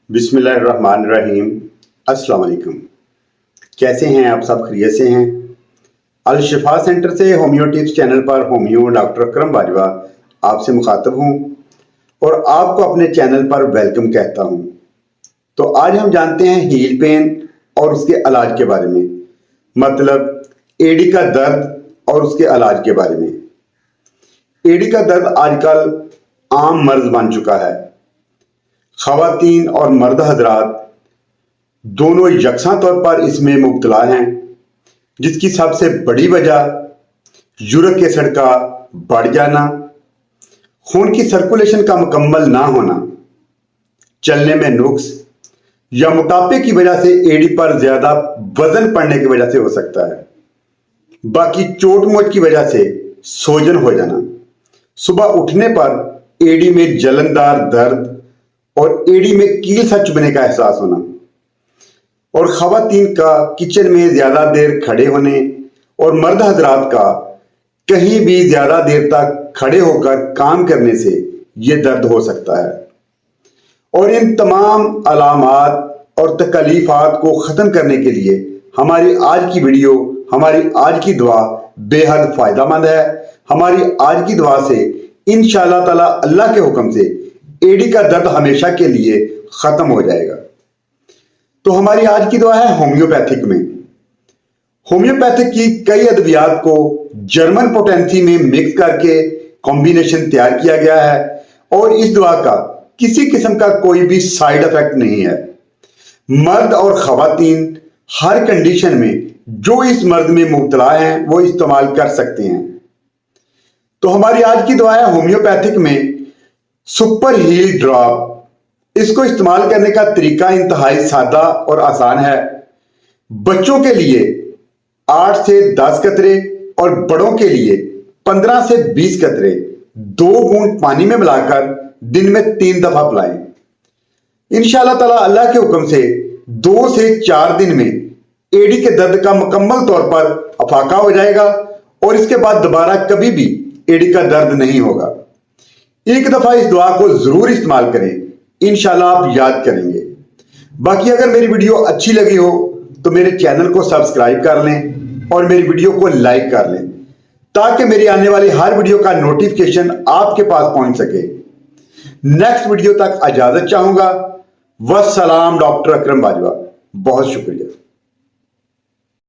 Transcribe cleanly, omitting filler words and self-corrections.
बिस्मिल्लाहिर्रहमानिर्रहीम। अस्सलाम वालेकुम। कैसे हैं आप सब? खैरियत से हैं? अल-शिफा सेंटर से होम्यो टिप्स चैनल पर होम्यो डॉक्टर अकरम बाजवा आपसे मुखातब हूं और आपको अपने चैनल पर वेलकम कहता हूं। तो आज हम जानते हैं हील पेन और उसके इलाज के बारे में, मतलब एडी का दर्द और उसके इलाज के बारे में। एडी का दर्द आजकल आम मर्ज बन चुका है। ख़वातीन और मर्द हजरात दोनों यकसा तौर पर इसमें मुब्तला हैं, जिसकी सबसे बड़ी वजह यूरिक एसिड का बढ़ जाना, खून की सर्कुलेशन का मुकम्मल ना होना, चलने में नुक्स या मोटापे की वजह से एडी पर ज्यादा वजन पड़ने की वजह से हो सकता है। बाकी चोट मोच की वजह से सोजन हो जाना, सुबह उठने पर एडी में जलनदार दर्द और एडी में कील सा चुभने का एहसास होना, और ख़वातीन का किचन में ज्यादा देर खड़े होने और मर्द हजरात का कहीं भी ज्यादा देर तक खड़े होकर काम करने से ये दर्द हो सकता है। और इन तमाम अलामात और तकलीफात को ख़त्म करने के लिए हमारी आज की वीडियो, हमारी आज की दुआ बेहद फ़ायदेमंद है। हमारी आज की दुआ से इंशाअल्लाह ताला अल्लाह के हुक्म से एडी का दर्द हमेशा के लिए ख़त्म हो जाएगा। तो हमारी आज की दुआ है होम्योपैथिक में। होम्योपैथिक की कई अद्वियात को जर्मन पोटेंसी में मिक्स करके कॉम्बिनेशन तैयार किया गया है और इस दवा का किसी किस्म का कोई भी साइड इफेक्ट नहीं है। मर्द और ख़वातीन हर कंडीशन में जो इस मर्द में मुब्तला हैं वो इस्तेमाल कर सकते हैं। तो हमारी आज की दुआ है होम्योपैथिक में सुपर हील ड्रॉप। इसको इस्तेमाल करने का तरीका इंतहाई सादा और आसान है। बच्चों के लिए 8 से 10 कतरे और बड़ों के लिए 15 से 20 कतरे 2 बूंद पानी में मिलाकर दिन में 3 दफा पिलाएं। इंशाअल्लाह ताला अल्लाह के हुक्म से 2 से 4 दिन में एडी के दर्द का मुकम्मल तौर पर अफाका हो जाएगा और इसके बाद दोबारा कभी भी एडी का दर्द नहीं होगा। एक दफा इस दुआ को जरूर इस्तेमाल करें, इंशाल्लाह आप याद करेंगे। बाकी अगर मेरी वीडियो अच्छी लगी हो तो मेरे चैनल को सब्सक्राइब कर लें और मेरी वीडियो को लाइक कर लें, ताकि मेरी आने वाली हर वीडियो का नोटिफिकेशन आपके पास पहुंच सके। नेक्स्ट वीडियो तक इजाजत चाहूंगा। वस्सलाम, डॉक्टर अकरम बाजवा। बहुत शुक्रिया।